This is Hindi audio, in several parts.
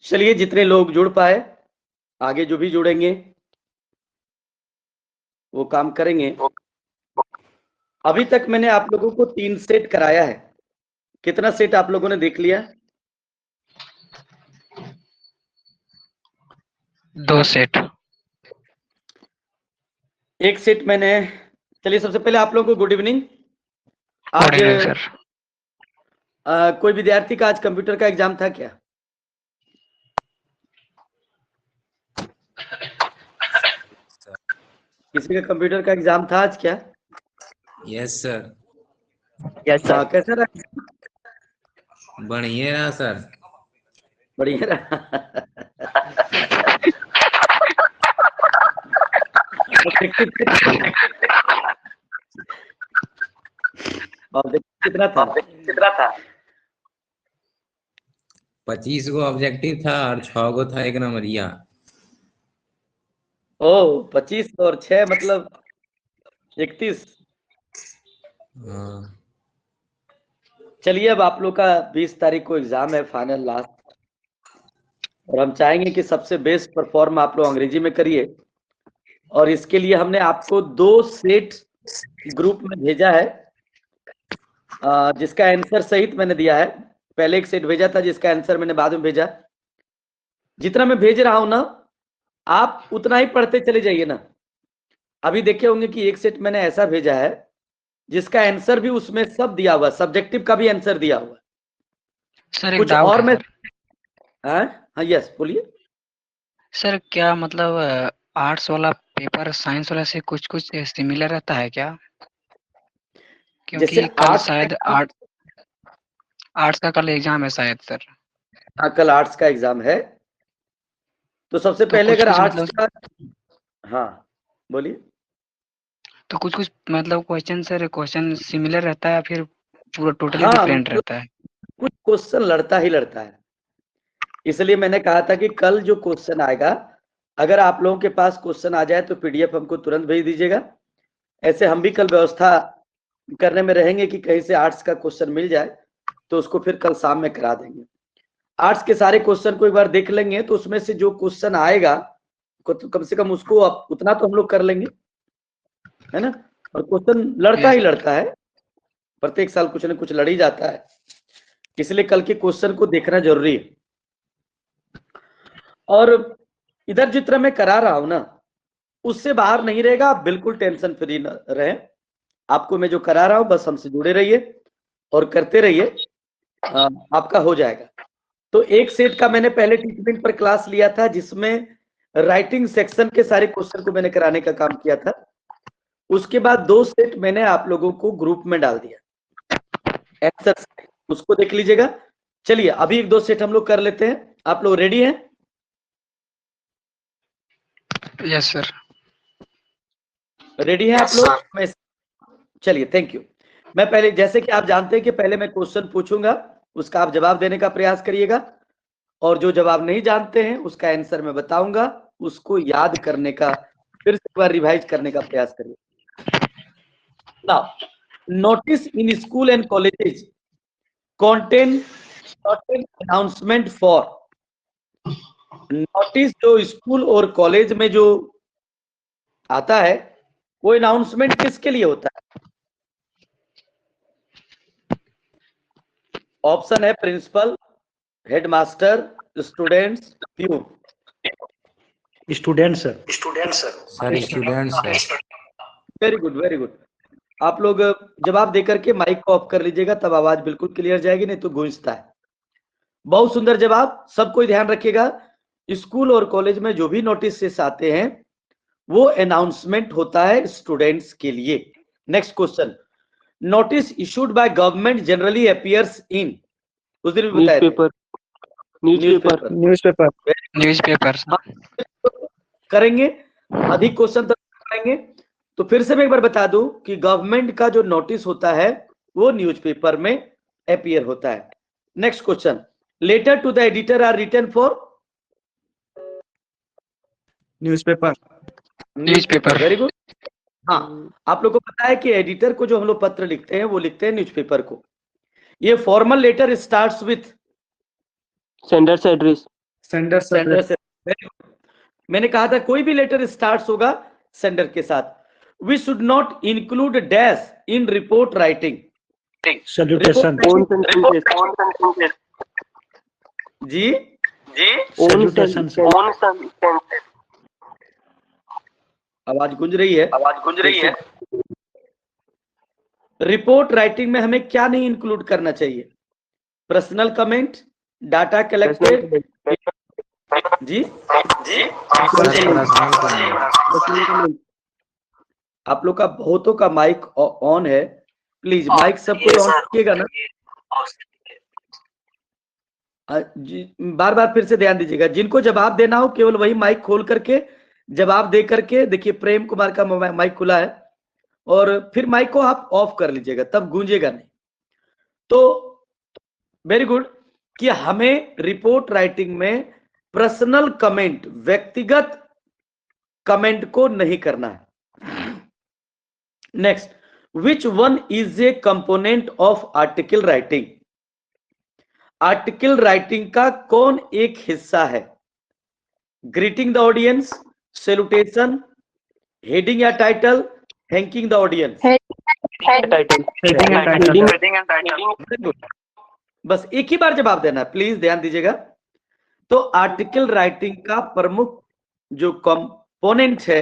चलिए, जितने लोग जुड़ पाए, आगे जो भी जुड़ेंगे वो काम करेंगे। अभी तक मैंने आप लोगों को 3 सेट कराया है। कितना सेट आप लोगों ने देख लिया? 2 सेट। एक सेट मैंने। चलिए, सबसे पहले आप लोगों को गुड इवनिंग। आज गुड इवनिंग सर। कोई विद्यार्थी का आज कंप्यूटर का एग्जाम था क्या? किसी का कंप्यूटर का एग्जाम था आज क्या? Yes sir. हाँ, कैसा रहा? बढ़िया रहा सर। बढ़िया रहा। ऑब्जेक्टिव कितना था? 25 गो ऑब्जेक्टिव था और 6 गो था 1 नंबरिया। ओ, 25 और 6 मतलब 31। हाँ। चलिए, अब आप लोग का 20 तारीख को एग्जाम है, फाइनल लास्ट, और हम चाहेंगे कि सबसे बेस्ट परफॉर्म आप लोग अंग्रेजी में करिए। और इसके लिए हमने आपको 2 सेट ग्रुप में भेजा है, जिसका आंसर सहित मैंने दिया है। पहले एक सेट भेजा था जिसका आंसर मैंने बाद में भेजा। जितना मैं भेज रहा हूं ना, आप उतना ही पढ़ते चले जाइए ना। अभी देखे होंगे कि एक सेट मैंने ऐसा भेजा है जिसका आंसर भी उसमें सब दिया हुआ, सब्जेक्टिव का भी आंसर दिया हुआ। सर एक कुछ डाउट और है मैं सर। हाँ, यस, बोलिए। सर क्या मतलब आर्ट्स वाला पेपर साइंस वाला से कुछ कुछ सिमिलर रहता है क्या? जैसे क्योंकि कल आर्ट्स शायद आर्ट्स का कल एग्जाम है शायद सर। हाँ, कल आर्ट्स का एग्जाम है। तो सबसे तो पहले कुछ अगर कुछ आर्ट्स मतलब का, हाँ बोलिए। तो कुछ कुछ मतलब क्वेश्चन सिमिलर रहता है या फिर पूरा टोटली हाँ, डिफरेंट मतलब रहता है? कुछ क्वेश्चन लड़ता ही लड़ता है। इसलिए मैंने कहा था कि कल जो क्वेश्चन आएगा, अगर आप लोगों के पास क्वेश्चन आ जाए तो पीडीएफ हमको तुरंत भेज दीजिएगा। ऐसे हम भी कल व्यवस्था करने में रहेंगे कि कहीं से आर्ट्स का क्वेश्चन मिल जाए तो उसको फिर कल शाम में करा देंगे। आर्ट्स के सारे क्वेश्चन को एक बार देख लेंगे तो उसमें से जो क्वेश्चन आएगा तो कम से कम उसको उतना तो हम लोग कर लेंगे, है ना। और क्वेश्चन लड़ता ही लड़ता है, प्रत्येक साल कुछ न कुछ लड़ ही जाता है, इसलिए कल के क्वेश्चन को देखना जरूरी है। और इधर जितना मैं करा रहा हूं ना, उससे बाहर नहीं रहेगा। आप बिल्कुल टेंशन फ्री रहे। आपको मैं जो करा रहा हूं बस हमसे जुड़े रहिए और करते रहिए, आपका हो जाएगा। तो एक सेट का मैंने पहले टीचिंग पर क्लास लिया था जिसमें राइटिंग सेक्शन के सारे क्वेश्चन को मैंने कराने का काम किया था। उसके बाद 2 सेट मैंने आप लोगों को ग्रुप में डाल दिया आंसर, उसको देख लीजिएगा। चलिए, अभी 1-2 सेट हम लोग कर लेते हैं। आप लोग रेडी हैं? Yes sir. रेडी हैं आप लोग? चलिए, थैंक यू। मैं पहले, जैसे कि आप जानते हैं कि पहले मैं क्वेश्चन पूछूंगा, उसका आप जवाब देने का प्रयास करिएगा, और जो जवाब नहीं जानते हैं उसका आंसर मैं बताऊंगा, उसको याद करने का, फिर से एक बार रिवाइज करने का प्रयास करिए। Now, notice in school and colleges contain certain announcement for। Notice जो स्कूल और कॉलेज में जो आता है, वो अनाउंसमेंट किसके लिए होता है? ऑप्शन है principal, headmaster, students, peon. Student sir. Sir student sir. Very good, very good. आप लोग जवाब देकर के माइक को ऑफ कर लीजिएगा, तब आवाज बिल्कुल क्लियर जाएगी, नहीं तो गूंजता है। बहुत सुंदर जवाब। सब कोई ध्यान रखिएगा, स्कूल और कॉलेज में जो भी नोटिस आते हैं वो अनाउंसमेंट होता है स्टूडेंट्स के लिए। Next question, notice issued by government generally appears इन। उस दिन भी बताया थे, न्यूज़पेपर करेंगे। अधिक क्वेश्चन तक करेंगे। तो फिर से मैं एक बार बता दूं कि गवर्नमेंट का जो नोटिस होता है वो न्यूज़पेपर में अपीयर होता है। Next question, letter to the editor are written for. Newspaper. Very good. हाँ, आप लोग को पता है कि एडिटर को जो हम लोग पत्र लिखते हैं वो लिखते हैं न्यूज़पेपर को। ये formal letter starts with sender's address. Sender sender से। से। मैंने कहा था कोई भी लेटर स्टार्ट होगा सेंडर के साथ। We should not include dash in report writing. Salutation. जी सैल्यूटेशन से। आवाज गूंज रही है। रिपोर्ट राइटिंग में हमें क्या नहीं इंक्लूड करना चाहिए? Personal comment, data collected. जी आप लोग का बहुतों का माइक ऑन है, प्लीज माइक सबको ऑन कीजिएगा ना। जी बार बार फिर से ध्यान दीजिएगा, जिनको जवाब देना हो केवल वही माइक खोल करके जवाब दे करके। देखिए प्रेम कुमार का माइक खुला है, और फिर माइक को आप ऑफ कर लीजिएगा, तब गूंजेगा नहीं। तो वेरी गुड कि हमें रिपोर्ट राइटिंग में पर्सनल कमेंट, व्यक्तिगत कमेंट को नहीं करना है। Next, which one is a component of article writing? Article writing का कौन एक हिस्सा है? Greeting the audience, salutation, heading या टाइटल, थैंकिंग द ऑडियंस। बस एक ही बार जवाब देना है, प्लीज ध्यान दीजिएगा। तो आर्टिकल राइटिंग का प्रमुख जो कंपोनेंट है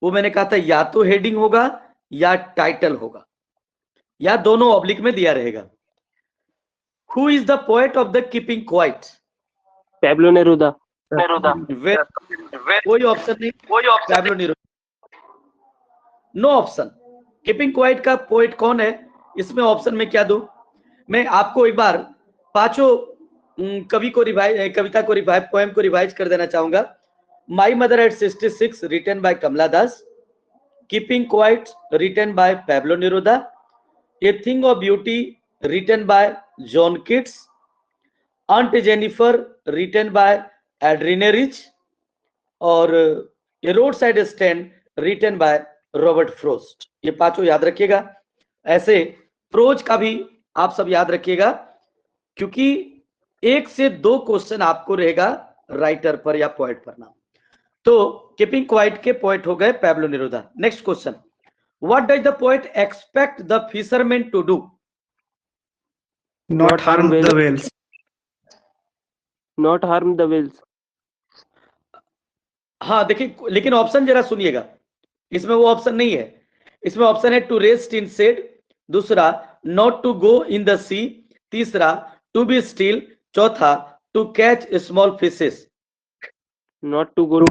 वो मैंने कहा था या तो हेडिंग होगा या टाइटल होगा, या दोनों ऑब्लिक में दिया रहेगा। Who is the poet of the keeping quiet? Pablo Neruda. कोई ऑप्शन नहीं, Pablo Neruda. No option. Keeping quiet का पोएट कौन है? इसमें ऑप्शन में क्या दूं? मैं आपको एक बार पांचों कविता को रिवाइव, पोएम को रिवाइज कर देना चाहूंगा। My mother at 66 written by Kamala Das, keeping quiet written by Pablo Neruda, a thing of beauty written by John Keats, aunt Jennifer written by Adrienne Rich, और a road side stand written by Robert Frost. ये पांचों याद रखिएगा। ऐसे प्रोज का भी आप सब याद रखिएगा, क्योंकि 1 से 2 क्वेश्चन आपको रहेगा राइटर पर या पोएट पर नाम। तो कीपिंग क्वाइट के पोएट हो गए Pablo Neruda. Next question, what does the poet expect the fisherman to do? Not harm the whales. Not harm the whales. हाँ देखिए, लेकिन ऑप्शन जरा सुनिएगा, इसमें वो ऑप्शन नहीं है। इसमें ऑप्शन है टू रेस्ट इन शेड, दूसरा not to go in the sea, तीसरा टू बी स्टिल, चौथा to catch small fishes. Not to go to.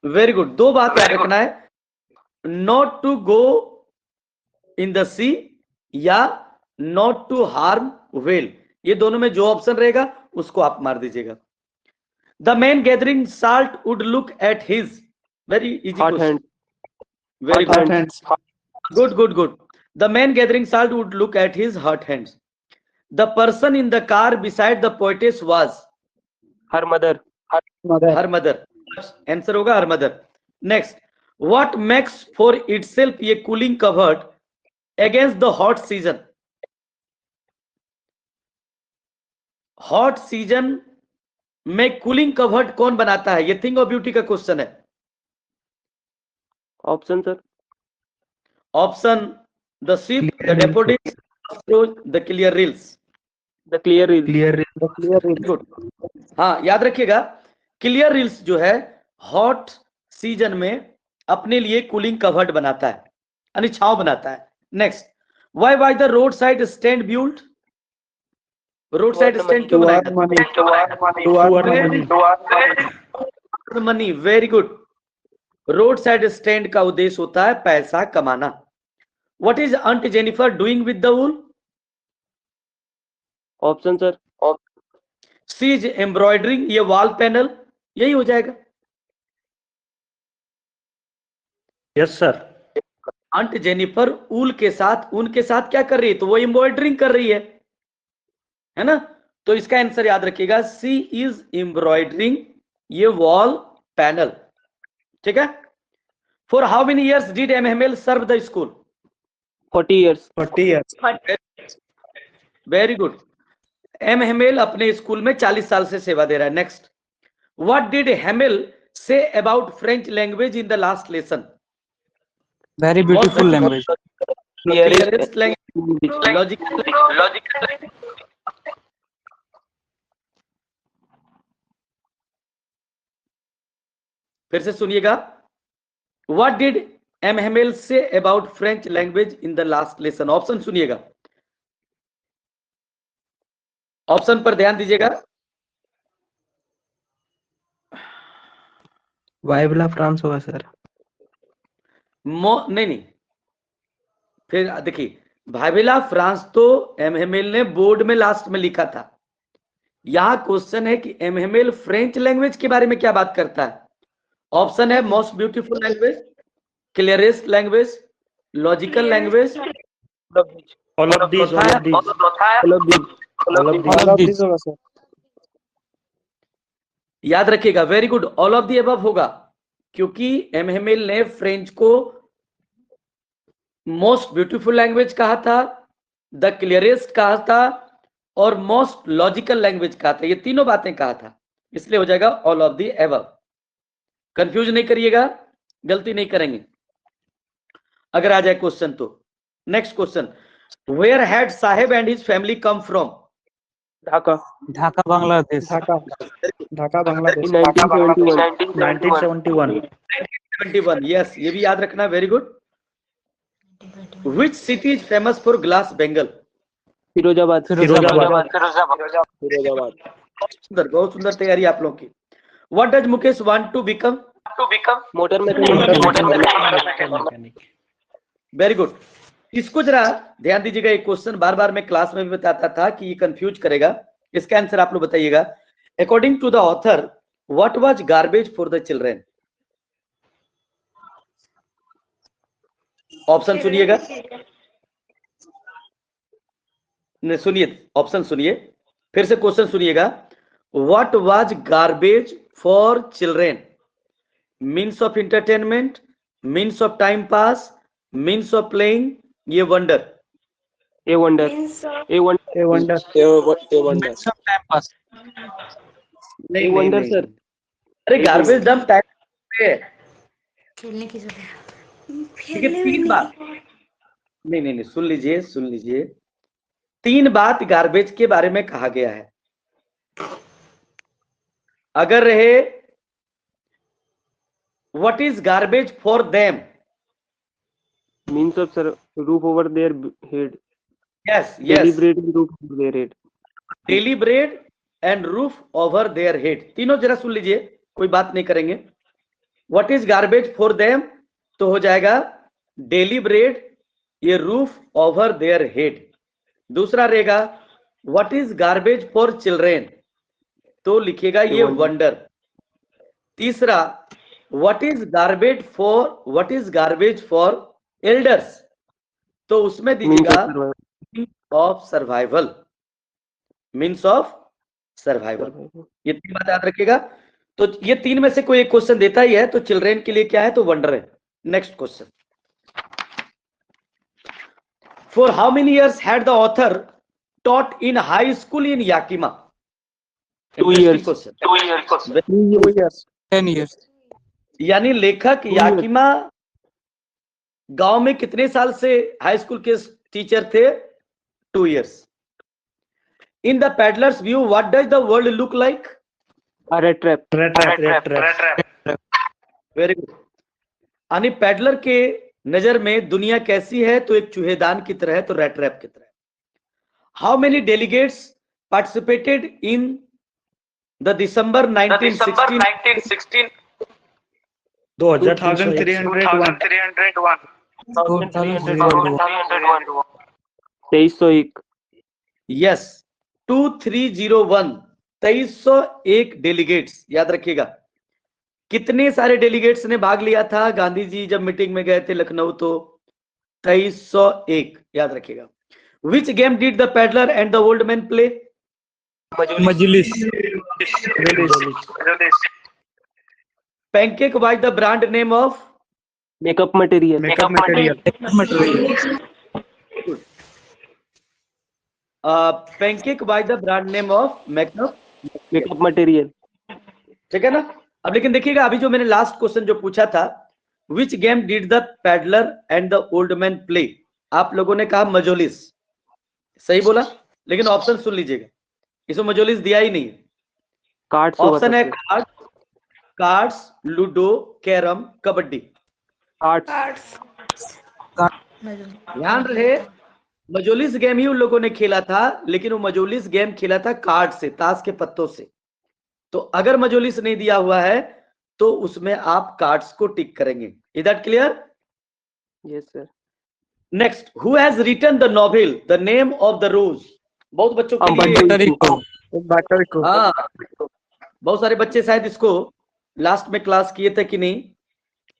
Very good. 2 बात याद रखना है, not to go in the sea या नॉट टू हार्म वेल। ये दोनों में जो ऑप्शन रहेगा उसको आप मार दीजिएगा। The man gathering salt would look at his, very easy question, very good. The man gathering salt would look at his hot hands. The person in the car beside the poetess was her mother. Answer होगा her mother. Next, what makes for itself a cooling covered against the hot season? Hot season में कूलिंग कवर्ड कौन बनाता है? ये थिंग ऑफ ब्यूटी का क्वेश्चन है। Option sir. Option, the ship, the daffodils, the clear reels. The clear reel. Good. हाँ याद रखिएगा, क्लियर रील्स जो है हॉट सीजन में अपने लिए कूलिंग कवर्ड बनाता है, यानी छांव बनाता है। Next, why was the road side stand built? Road side stand क्यों बनाया जाता? Money. Very good. Road side stand का उद्देश्य होता है पैसा कमाना। What is aunt Jennifer doing with the wool? Option sir. She is embroidering ये वॉल पैनल, यही हो जाएगा। Yes sir. Aunt Jennifer wool के साथ, ऊन के साथ क्या कर रही है? तो वो एम्ब्रॉयडरिंग कर रही है ना? तो इसका आंसर याद रखिएगा, सी इज एम्ब्रॉयडरिंग ये वॉल पैनल। ठीक है। For how many years did M Hamel serve the school? 40 years। 40 years। Very good. M Hamel अपने स्कूल में 40 साल से सेवा दे रहा है। Next, what did Hamel say about French language in the last lesson? Very beautiful language. Clearest language, logical, फिर से सुनिएगा, what did M Hamel say about French language in the last lesson? Option सुनिएगा, ऑप्शन पर ध्यान दीजिएगा। वाइवला फ्रांस होगा सर। नहीं, फिर देखिए, वाइवला फ्रांस तो एम हेमेल ने बोर्ड में लास्ट में लिखा था। यहां क्वेश्चन है कि एम हेमेल फ्रेंच लैंग्वेज के बारे में क्या बात करता है। ऑप्शन है most beautiful language, clearest language, logical language, All of these. याद रखिएगा, very good, all of the above होगा, क्योंकि एम हेमेल ने फ्रेंच को मोस्ट ब्यूटीफुल लैंग्वेज कहा था, द क्लियरेस्ट कहा था और मोस्ट लॉजिकल लैंग्वेज कहा था। ये तीनों बातें कहा था, इसलिए हो जाएगा all of the above. Confuse नहीं करिएगा, गलती नहीं करेंगे अगर आ जाए क्वेश्चन तो। Next question, where had Saheb and his family come from? Dhaka. Dhaka Bangladesh. Dhaka, Bangladesh. 1971. 1971, yes, ये भी याद रखना, very good. Which city is famous for glass bangle? Firozabad. सुंदर, बहुत सुंदर तैयारी आप लोगों की। What does Mukesh want to become? Motor mechanic. Very good. इसको जरा ध्यान दीजिएगा, एक क्वेश्चन बार बार मैं क्लास में भी बताता था कि ये कंफ्यूज करेगा। इसका आंसर आप लोग बताइएगा। According to the author, what was garbage for the children? Option सुनिएगा, सुनिए, ऑप्शन सुनिए, फिर से क्वेश्चन सुनिएगा। What was garbage for children? Means of entertainment, means of time pass, means of playing, ये वंडर। A wonder. नहीं वंडर सर। अरे गार्बेज डंप टाइम पे खेलने की जगह। ठीक है, तीन बात, नहीं, सुन लीजिए, तीन बात गार्बेज के बारे में कहा गया है। अगर रहे what is garbage for them? Means of sir roof over their head. Yes, daily bread and roof over their head. Daily bread and roof over their head, तीनों जरा सुन लीजिए, कोई बात नहीं करेंगे। What is garbage for them तो हो जाएगा डेली ब्रेड, ये रूफ ओवर देयर हेड। दूसरा रहेगा what is garbage for children तो लिखिएगा ये वंडर। तीसरा, what is garbage for elders तो उसमें दीजिएगा of survival, means of survival. ये तीन बात याद रखिएगा। तो ये तीन में से कोई एक क्वेश्चन देता ही है, तो चिल्ड्रेन के लिए क्या है तो वंडर है। Next question, for how many years had the author taught in high school in Yakima? 2 years। 10 years। यानी लेखक याकिमा गांव में कितने साल से हाई स्कूल के टीचर थे? 2 years। In the peddlers view, what does the world look like? Red trap. Very good. यानी पैडलर के नजर में दुनिया कैसी है तो एक चूहेदान की तरह है, तो रेड ट्रैप की तरह। How many delegates participated in the December 1916? 2301। Yes, 2301, 2301 delegates. याद रखिएगा, कितने सारे डेलीगेट्स ने भाग लिया था गांधी जी जब मीटिंग में गए थे लखनऊ? तो 2301, याद रखिएगा। Which game did the peddler and the old man play? Majlis. Pancake was the brand name of? Makeup material. Pancake by the brand name of makeup material. ठीक है ना। अब लेकिन देखिएगा, अभी जो मैंने लास्ट क्वेश्चन जो पूछा था, which game did the peddler and the old man play, आप लोगों ने कहा मजोलिस, सही बोला, लेकिन ऑप्शन सुन लीजिएगा, इसमें मजोलिस दिया ही नहीं है। कार्ड्स ऑप्शन है cards, ludo, carrom, kabaddi. Cards. ध्यान रहे, मजोलिस गेम ही उन लोगों ने खेला था, लेकिन वो मजोलिस गेम खेला था कार्ड से, ताश के पत्तों से। तो अगर मजोलिस नहीं दिया हुआ है तो उसमें आप कार्ड्स को टिक करेंगे। Is that clear? Yes sir. Next, who has written the novel the name of the rose? बहुत बच्चों के लिए, हाँ, बहुत सारे बच्चे शायद इसको लास्ट में क्लास किए थे कि नहीं।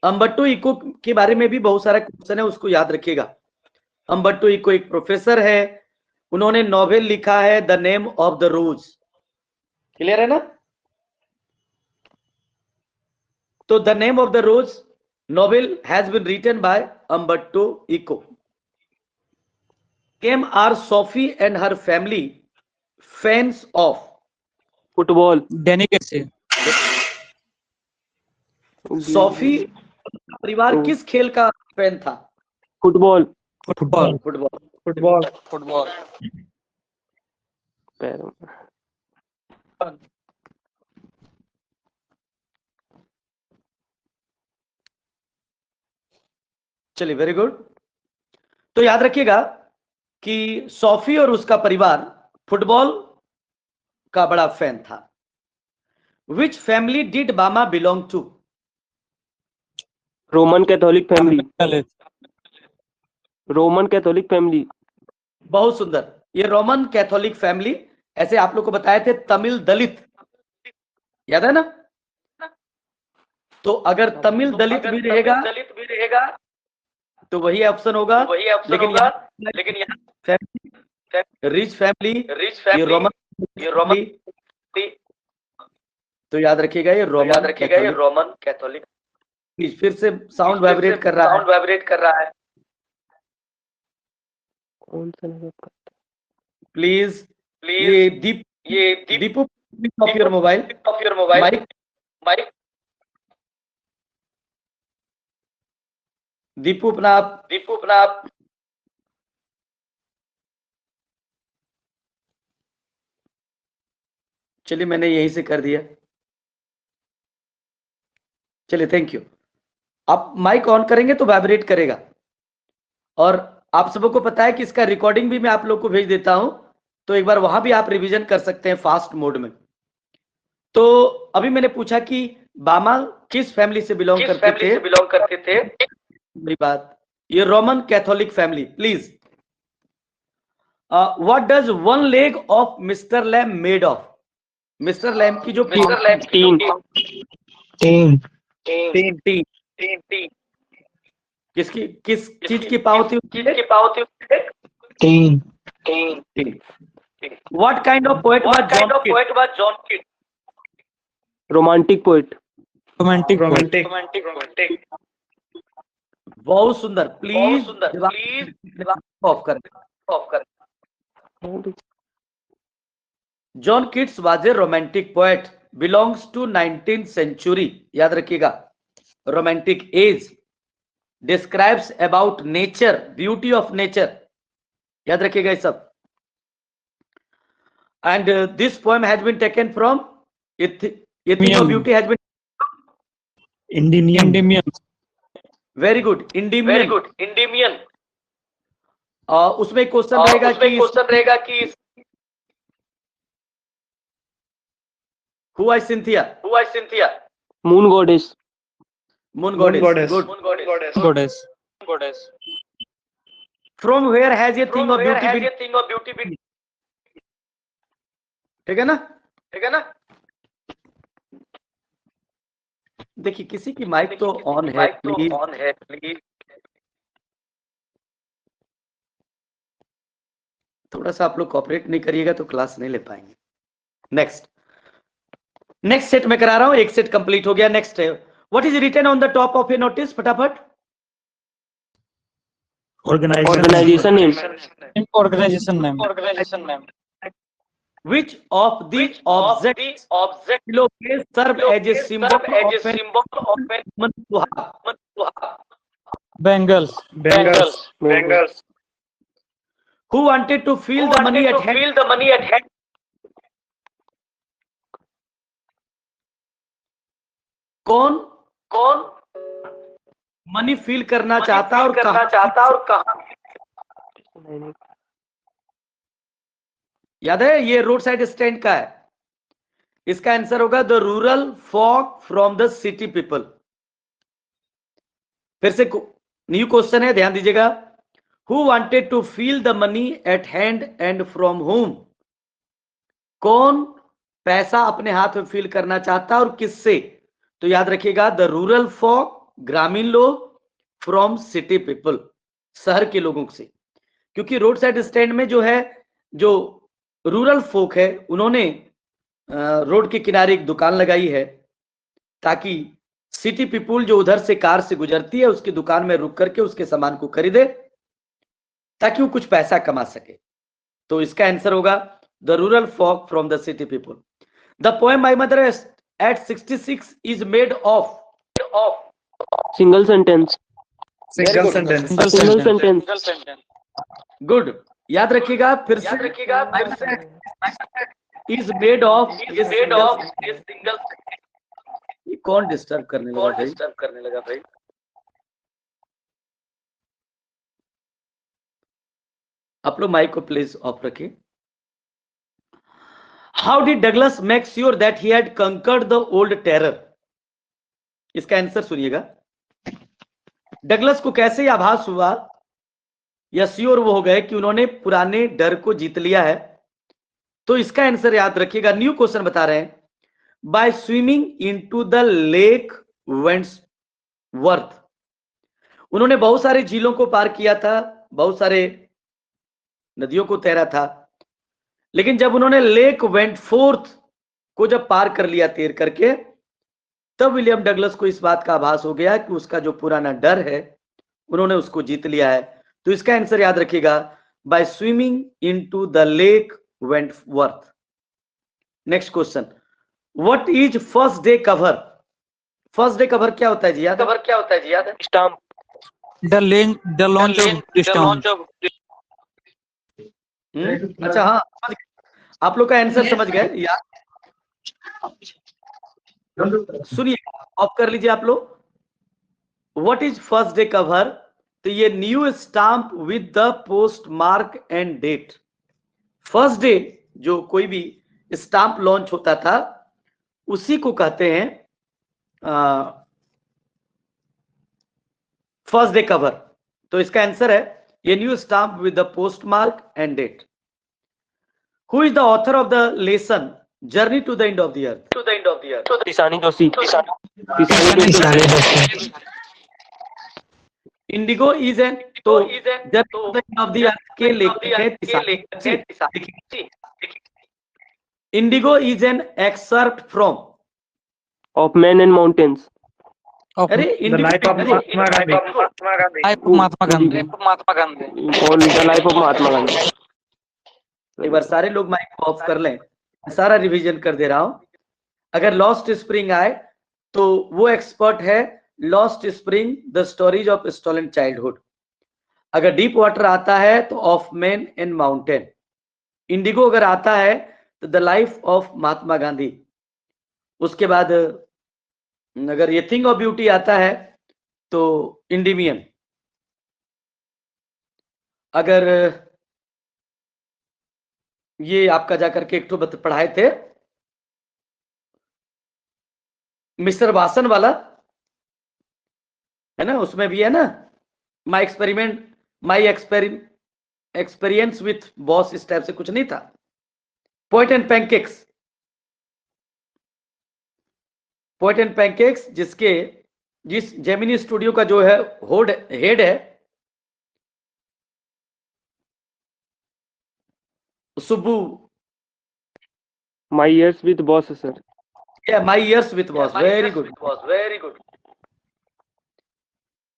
अम्बर्टो इको के बारे में भी बहुत सारा क्वेश्चन है, उसको याद रखिएगा। अम्बर्टो इको एक प्रोफेसर है, उन्होंने नॉवेल लिखा है the name of the rose. Clear है ना? तो the name of the rose novel has been written by Umberto Eco. Came are Sophie and her family fans of? Football. डेनिकेसी। सोफी परिवार किस खेल का फैन था? Football. Football. Football. Football. Football. पैरों में। चलिए, वेरी गुड। तो याद रखिएगा कि सोफी और उसका परिवार फुटबॉल का बड़ा फैन था। Which family did Bama belong to? Roman Catholic family. Roman Catholic family. बहुत सुंदर, ये रोमन कैथोलिक फैमिली। ऐसे आप लोग को बताए थे तमिल दलित, याद है ना? तो अगर तमिल दलित भी रहेगा तो वही ऑप्शन होगा, लेकिन यहाँ रिच फैमिली, ये रोमन, तो याद रखिएगा ये रोमन कैथोलिक। फिर से साउंड वाइब्रेट कर रहा है, कौन सा नंबर का? प्लीज ये Deepu off your mobile mic. Deepu अपना आप चलिए, मैंने यहीं से कर दिया। चलिए, थैंक यू। आप माइक ऑन करेंगे तो वाइब्रेट करेगा, और आप सबको पता है कि इसका रिकॉर्डिंग भी मैं आप लोग को भेज देता हूं, तो एक बार वहां भी आप रिवीजन कर सकते हैं फास्ट मोड में। तो अभी मैंने पूछा कि बामा किस फैमिली से बिलोंग करते थे। मेरी बात, ये Roman Catholic family. Please, what does one leg of Mister Lamb made of? Mister Lamb की जो टीम किसकी, किस चीज की पाव थी? Tin. What kind of poet was John Keats? Romantic poet. Romantic. बहुत सुंदर। प्लीज ऑफ कर। John Keats was a romantic poet, belongs to 19th century। याद रखिएगा, romantic age, describes about nature, beauty of nature. याद रखिएगा ये सब। And this poem has been taken from a thing of beauty has been Endymion. Very good, Endymion. उसमें क्वेश्चन रहेगा कि Who is Cynthia? Moon goddess. Moon goddess. Goddess. From where has a thing of beauty been? ठीक है ना? देखिए, किसी की माइक तो ऑन है, प्लीज थोड़ा सा आप लोग कोऑपरेट नहीं करिएगा तो क्लास नहीं ले पाएंगे। नेक्स्ट सेट में करा रहा हूं, एक सेट कंप्लीट हो गया। नेक्स्ट है, what is written on the top of a notice? फटाफट। Organization name. Organization name. Which of the objects below may serve as a symbol of an human suhag? Bengals. Who wanted to feel the money at hand? कौन मनी फील करना चाहता और कहां? याद है, ये रोड साइड स्टैंड का है। इसका आंसर होगा the rural folk from the city people. फिर से न्यू क्वेश्चन है, ध्यान दीजिएगा। Who wanted to feel the money at hand and from home? कौन पैसा अपने हाथ में फील करना चाहता और किससे? तो याद रखिएगा द रूरल फॉक, ग्रामीण लोग, फ्रॉम सिटी पीपल, शहर के लोगों से। क्योंकि रोड साइड स्टैंड में जो है, जो रूरल फोक है, उन्होंने रोड के किनारे एक दुकान लगाई है ताकि सिटी पीपल जो उधर से कार से गुजरती है उसकी दुकान में रुक करके उसके सामान को खरीदे ताकि वो कुछ पैसा कमा सके। तो इसका आंसर होगा the rural folk from the city people. The poem my mother at 66 is made of Single sentence. Good. याद रखिएगा फिर से इज मेड ऑफ सिंगल। ये कौन डिस्टर्ब करने लगा भाई? आप लोग माइक को प्लीज ऑफ रखिए। How did Douglas make sure that he had conquered the old terror? इसका आंसर सुनिएगा। डगलस को कैसे आभास हुआ या श्योर वो हो गए कि उन्होंने पुराने डर को जीत लिया है? तो इसका आंसर याद रखिएगा, न्यू क्वेश्चन बता रहे हैं, by swimming into the lake Wentworth. उन्होंने बहुत सारे झीलों को पार किया था, बहुत सारे नदियों को तैरा था, लेकिन जब उन्होंने लेक वेंटफोर्थ को जब पार कर लिया तैर करके, तब विलियम डगलस को इस बात का आभास हो गया कि उसका जो पुराना डर है उन्होंने उसको जीत लिया है। तो इसका आंसर याद रखिएगा, by swimming into the lake Wentworth. Next question, what is first day cover? First day cover क्या होता है जी? याद है? Stamp. The launch of stamp. अच्छा, हाँ, आप लोग का आंसर समझ गए यार। सुनिए, ऑफ कर लीजिए आप लोग। What is first day cover? तो ये new stamp with the post mark and date. First day जो कोई भी स्टाम्प लॉन्च होता था उसी को कहते हैं फर्स्ट डे कवर। तो इसका आंसर है ये new stamp with the post mark and date. Who is the author of the lesson journey to the end of the earth? Tisani Joshi. Indigo is an, तो journey to the end of the earth के लेखक हैं Tishani. Indigo is an excerpt from Of Men and Mountains. अरे The life of Mahatma Gandhi. Mahatma Gandhi. On the life of Mahatma Gandhi. एक बार सारे लोग माइक को ऑफ कर लें, सारा रिवीजन कर दे रहा हूं। अगर लॉस्ट स्प्रिंग आए तो वो एक्सपर्ट है lost spring the stories of stolen childhood. अगर डीप वाटर आता है तो of man and mountain. Indigo अगर आता है तो the life of Mahatma Gandhi. उसके बाद अगर ये थिंग ऑफ ब्यूटी आता है तो इंडिमियन। अगर ये आपका जाकर के एक तो पढ़ाए थे मिस्टर वासन वाला है ना, उसमें भी है ना माई एक्सपीरियंस विथ बॉस, इस टाइप से कुछ नहीं था। पोएट एंड पैनकेक्स जिस जेमिनी स्टूडियो का जो है हेड है Subbu. My Years with Boss, sir. My years with boss, very good.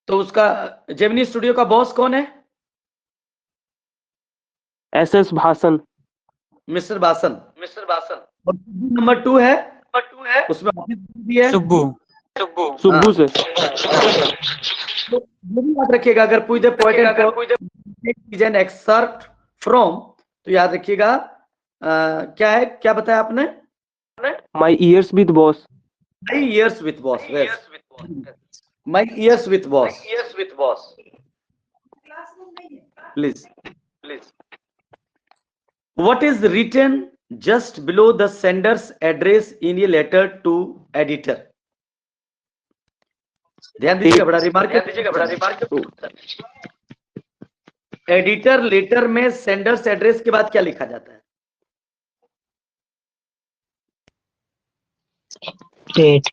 तो उसका जेमिनी स्टूडियो का बॉस कौन है? SS भासन, मिस्टर बासन। और नंबर 2 है, उसमें ऑफिस भी है। Subbu. सुब्बू सर। तो ये भी याद रखिएगा, अगर पूछ दे पोएट एंड एक्सर्ट फ्रॉम, तो याद रखिएगा क्या है, क्या बताया आपने? My years with boss. My years with boss. Yes. My years with boss. Please. What is written just below the sender's address in a letter to editor? ध्यान दीजिएगा, बड़ा रिमार्क। एडिटर लेटर में सेंडर्स एड्रेस के बाद क्या लिखा जाता है? Date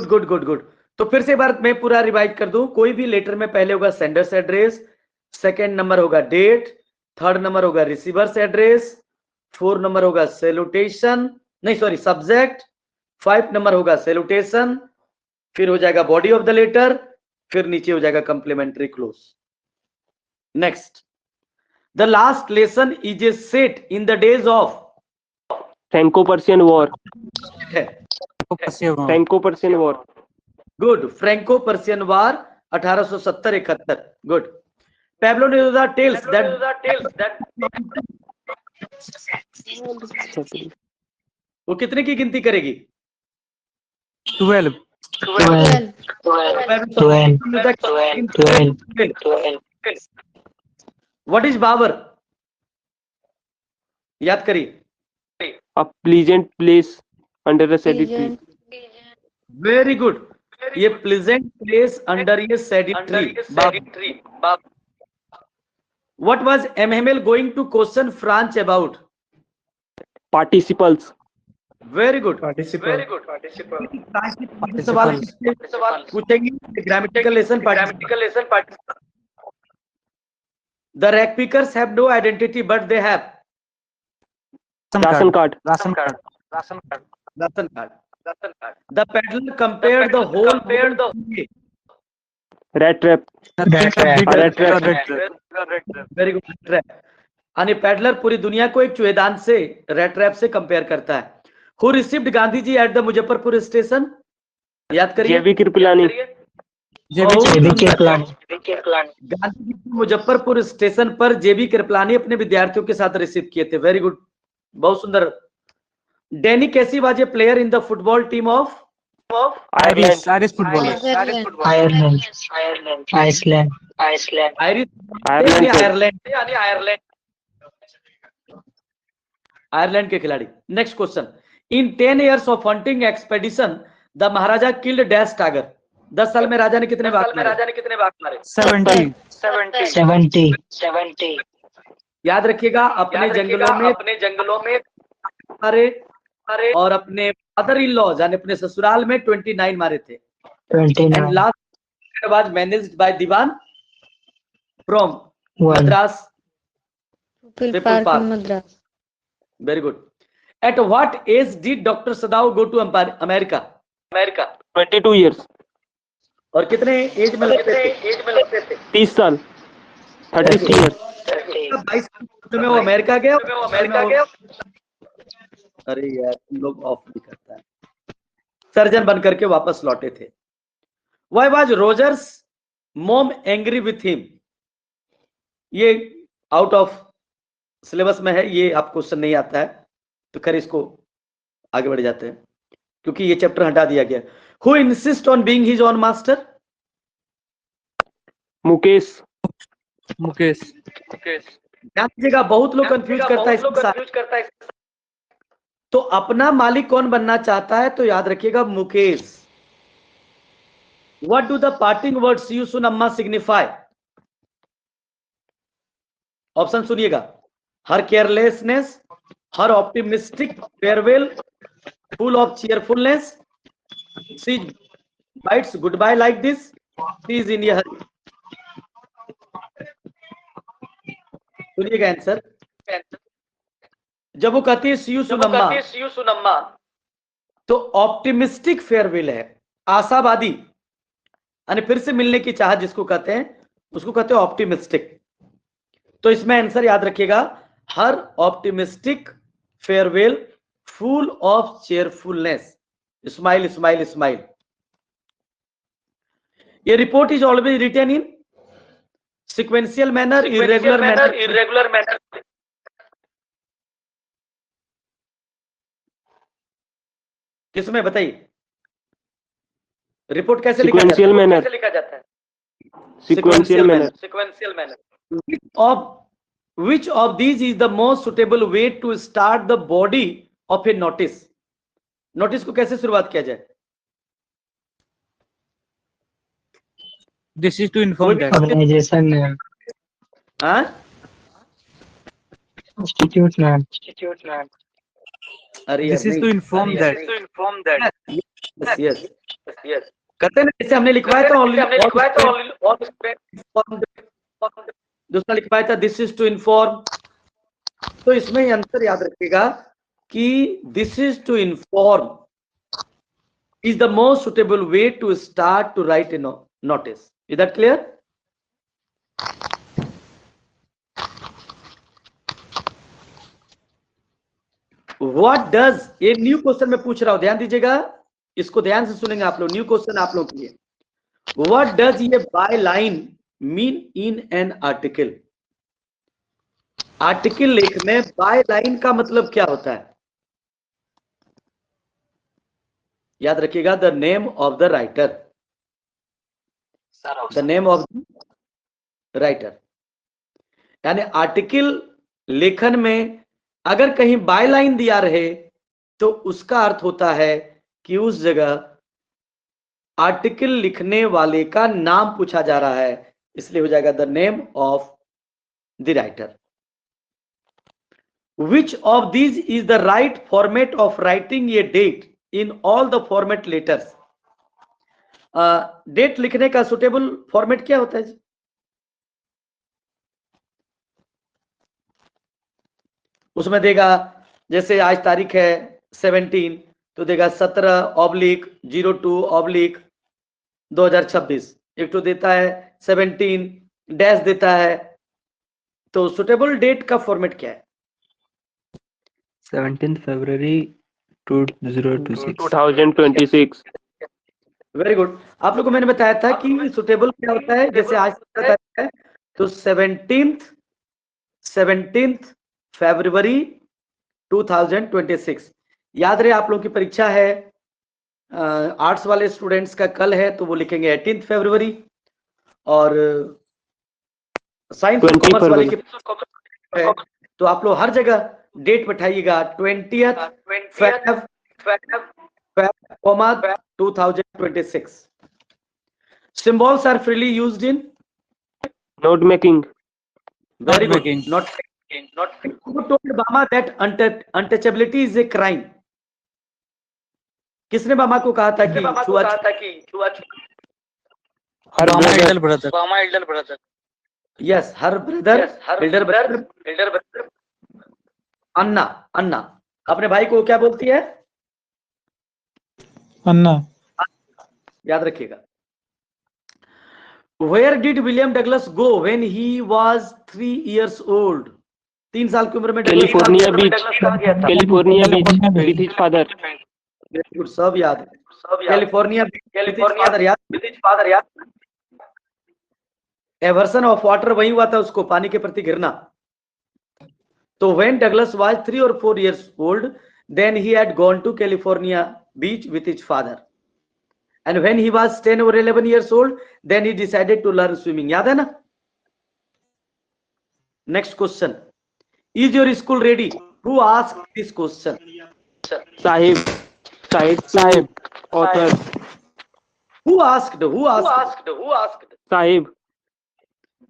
good. तो फिर से एक बार मैं पूरा रिवाइज कर दूं। कोई भी लेटर में पहले होगा सेंडर्स एड्रेस, सेकंड नंबर होगा डेट, थर्ड नंबर होगा रिसीवर्स एड्रेस, 4 नंबर होगा सैल्यूटेशन, नहीं सॉरी सब्जेक्ट, 5 नंबर होगा सैल्यूटेशन, फिर हो जाएगा बॉडी ऑफ द लेटर, फिर नीचे हो जाएगा complimentary close. Next, the last lesson is a set in the days of Franco Prussian war. Passive. Franco Prussian war. Good, Franco Prussian war 1870-71। Good. Pablo Neruda tells that वो कितने की गिनती करेगी? 12. 12 व्हाट इज बाबर? याद करिए। A pleasant place under the shaded tree. Very good, ये प्लेजेंट प्लेस अंडर ये shaded tree. What was M Hamel going to question French about? Participles. Very good. सवाल पूछेंगे, grammatical lesson, the rag pickers have no identity but they have ration card. The peddler compared the whole rat trap. Very good. यानी पेडलर पूरी दुनिया को एक चूहेदान से, रेड ट्रैप से कंपेयर करता है। Who received Gandhi ji at the Muzaffarpur station? याद करिए। जेबी कृपलानी। गांधी जी मुजफ्फरपुर स्टेशन पर जेबी कृपलानी अपने विद्यार्थियों के साथ रिसीव किए थे। वेरी गुड, बहुत सुंदर। डैनी कैसी was a player in the football team of Irish footballer. Ireland के खिलाड़ी। Next question, in 10 years of hunting expedition the Maharaja killed dash tiger. 10 साल में राजा ने कितने बाघ मारे? 70. याद रखिएगा, अपने जंगलों में मारे, और अपने फादर इन लॉ यानी अपने ससुराल में 29 मारे थे। And last was managed by Dewan from Madras people park. Very good. At what age did doctor Sadao go to America? 22 years। और कितने एज में लगते थे? 30 साल। 33 years। 22 में वो अमेरिका गया। अरे यार, तुम लोग ऑफ भी करता है। सर्जन बनकर के वापस लौटे थे। Why was Rogers mom angry with him? ये आउट ऑफ सिलेबस में है, ये आपको क्वेश्चन नहीं आता है, तो खैर इसको आगे बढ़ जाते हैं क्योंकि ये चैप्टर हटा दिया गया। Who insist on being his own master? Mukesh. ध्यान दीजिएगा, बहुत लोग कंफ्यूज करता है। तो अपना मालिक कौन बनना चाहता है? तो याद रखिएगा Mukesh. What do the parting words you सुनम्मा signify? ऑप्शन सुनिएगा, her carelessness, her optimistic farewell, full of cheerfulness, she bids goodbye like this, she is in a hurry. सुनिएगा आंसर। जब वो कहती है सी यू सुनम्मा, तो ऑप्टिमिस्टिक फेयरवेल है, आशावादी। यानी फिर से मिलने की चाहत जिसको कहते हैं, उसको कहते हैं ऑप्टिमिस्टिक। तो इसमें आंसर याद रखिएगा, her optimistic farewell full of cheerfulness, smile smile smile. ये report is always written in sequential manner, irregular manner, किसमें बताइए, रिपोर्ट कैसे लिखा जाता है? Sequential manner. कैसे लिखा जाता है? Sequential manner. Sequential manner. Which of these is the most suitable way to start the body of a notice? Notice को कैसे शुरुआत किया जाए? This is to inform that. Organization, हाँ? institute name. अरे This is to inform that. Yes कहते हैं ना, जैसे हमने लिखवाया था दूसरा लिखवाया था दिस इज टू इन्फॉर्म। तो इसमें आंसर याद रखिएगा कि this is to inform is the most suitable way to start to write a notice. Is that clear? What does, ये न्यू क्वेश्चन में पूछ रहा हूं, ध्यान दीजिएगा, इसको ध्यान से सुनेंगे आप लोग, न्यू क्वेश्चन आप लोगों के लिए। What does ये by line mean in an article? Article लिखने by line का मतलब क्या होता है? याद रखिएगा, the name of the writer, the name of the writer. यानी आर्टिकल लेखन में अगर कहीं बाय लाइन दिया रहे तो उसका अर्थ होता है कि उस जगह आर्टिकल लिखने वाले का नाम पूछा जा रहा है, इसलिए हो जाएगा the name of the writer. Which of these is the right format of writing a date in all the format letters? Date लिखने का सुटेबल फॉर्मेट क्या होता है जी? उसमें देगा, जैसे आज तारीख है 17, तो देगा 17/02/2026। एक तो देता है 17 डैश देता है, तो सुटेबल डेट का फॉर्मेट क्या है? 17 February 2026. Very good. आप लोगों को मैंने बताया था कि सुटेबल क्या होता है, जैसे आज तारीख है तो 17 फरवरी 2026। याद रहे आप लोगों की परीक्षा है, आर्ट्स वाले स्टूडेंट्स का कल है तो वो लिखेंगे 18 फरवरी, और साइंस और कॉमर्स वाले की है तो आप लोग हर जगह date बैठाइएगा 20th Feb 2026। Symbols are freely used in Note making. very good. Not who told Bama that untouchability is a crime? किसने बामा को कहा था कि Bama elder brother. Yes, her brother elder brother Anna अपने भाई को क्या बोलती है? अन्ना। याद रखिएगा। Where did William Douglas go when he was 3 years old? 3 साल की उम्र में California Beach with his father. सब याद है, कैलिफोर्निया फादर याद। एवर्सन ऑफ वाटर वही हुआ था उसको, पानी के प्रति घृणा। तो when Douglas was 3 or 4 years old, then he had gone to California beach with his father, and when he was 10 or 11 years old, then he decided to learn swimming. याद है ना? Next question, is your school ready? Who asked this question? Sahib. Author. Who asked? Sahib.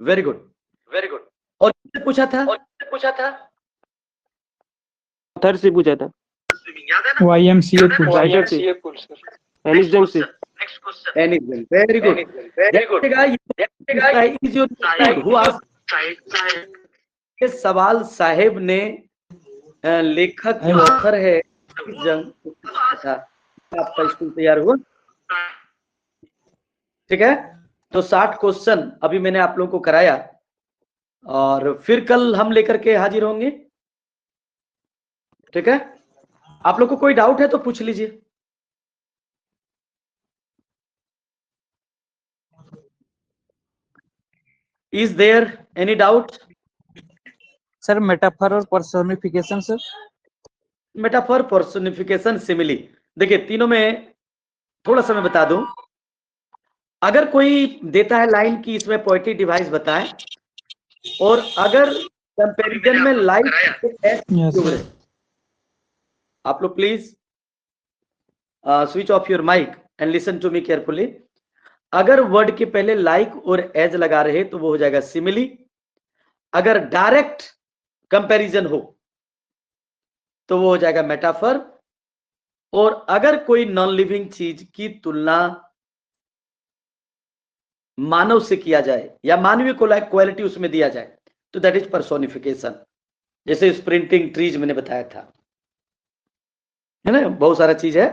Very good. और किसने पूछा था? Author से पूछा था। YMCA पुल। Writer से। Ennis Jung से। Very good. Is your who asked? ये सवाल साहेब ने लेखक जो ऑथर है जंग था। आपका स्कूल तैयार हुआ? ठीक है, तो 60 क्वेश्चन अभी मैंने आप लोगों को कराया और फिर कल हम लेकर के हाजिर होंगे। ठीक है, आप लोग को कोई डाउट है तो पूछ लीजिए। Is there any doubt? Sir metaphor और personification sir. Metaphor, personification, simile, देखिए तीनों में थोड़ा सा मैं बता दूं। अगर कोई देता है लाइन की इसमें पोएटिक डिवाइस बताएं, और अगर कंपैरिजन में लाइक, आप लोग please switch off your mic and listen to me carefully. अगर वर्ड के पहले लाइक और एज लगा रहे तो वो हो जाएगा सिमिली। अगर डायरेक्ट कंपैरिजन हो तो वो हो जाएगा मेटाफर। और अगर कोई नॉन लिविंग चीज की तुलना मानव से किया जाए या मानवीय क्वालिटी उसमें दिया जाए तो दैट इज पर्सोनिफिकेशन। जैसे स्प्रिंटिंग ट्रीज मैंने बताया था, है ना, बहुत सारा चीज है,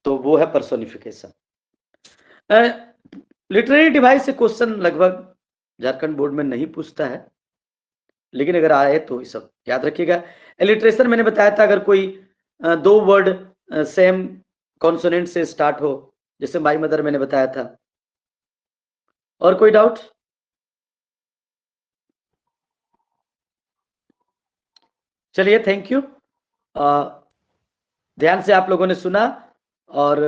तो वो है पर्सोनिफिकेशन। लिटरेरी डिवाइस से क्वेश्चन लगभग झारखंड बोर्ड में नहीं पूछता है, लेकिन अगर आए तो ये सब याद रखिएगा। इलिटरेशन मैंने बताया था, अगर कोई दो वर्ड सेम कॉन्सोनेंट से स्टार्ट हो, जैसे माई मदर मैंने बताया था। और कोई डाउट? चलिए, थैंक यू। ध्यान से आप लोगों ने सुना, और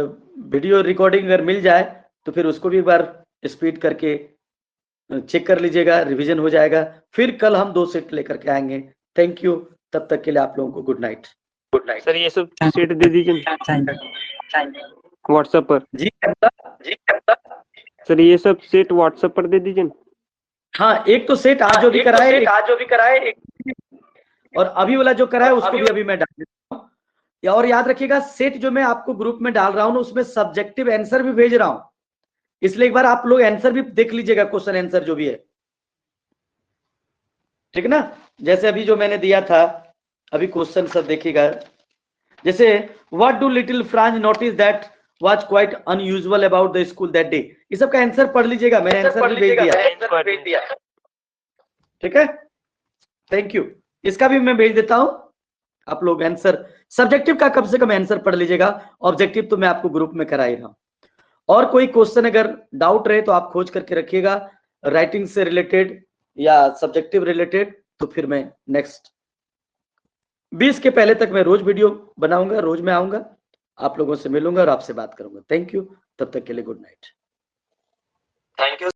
वीडियो रिकॉर्डिंग अगर मिल जाए तो फिर उसको भी एक बार स्पीड करके चेक कर लीजिएगा, रिवीजन हो जाएगा। फिर कल हम 2 सेट लेकर के आएंगे। थैंक यू, तब तक के लिए आप लोगों को good night. Good night sir ये सब सेट दे दीजिए व्हाट्सएप पर। जी सर ये सब सेट व्हाट्सएप पर दे दीजिए। हाँ, एक तो सेट आज जो भी कराए, और अभी वाला जो कराए उसको भी अभी मैं डाल देता हूँ। और याद रखिएगा, सेट जो मैं आपको ग्रुप में डाल रहा हूँ ना, उसमें सब्जेक्टिव आंसर भी भेज रहा हूं, इसलिए एक बार आप लोग आंसर भी देख लीजिएगा, क्वेश्चन आंसर जो भी है। ठीक है ना, जैसे अभी जो मैंने दिया था, अभी क्वेश्चन सब देखिएगा। जैसे what do little France notice that was quite unusual about the school that day. इस सब का आंसर पढ़ लीजिएगा, मैंने आंसर भी भेज दिया। ठीक है, थैंक यू। इसका भी मैं भेज देता हूं, आप लोग आंसर सब्जेक्टिव का कम से कम आंसर पढ़ लीजिएगा। ऑब्जेक्टिव तो मैं आपको ग्रुप में करा ही रहा हूं। और कोई क्वेश्चन अगर डाउट रहे तो आप खोज करके रखिएगा, राइटिंग से रिलेटेड या सब्जेक्टिव रिलेटेड, तो फिर मैं नेक्स्ट 20 के पहले तक मैं रोज वीडियो बनाऊंगा, रोज मैं आऊंगा, आप लोगों से मिलूंगा और आपसे बात करूंगा। थैंक यू, तब तक के लिए गुड नाइट। Thank you.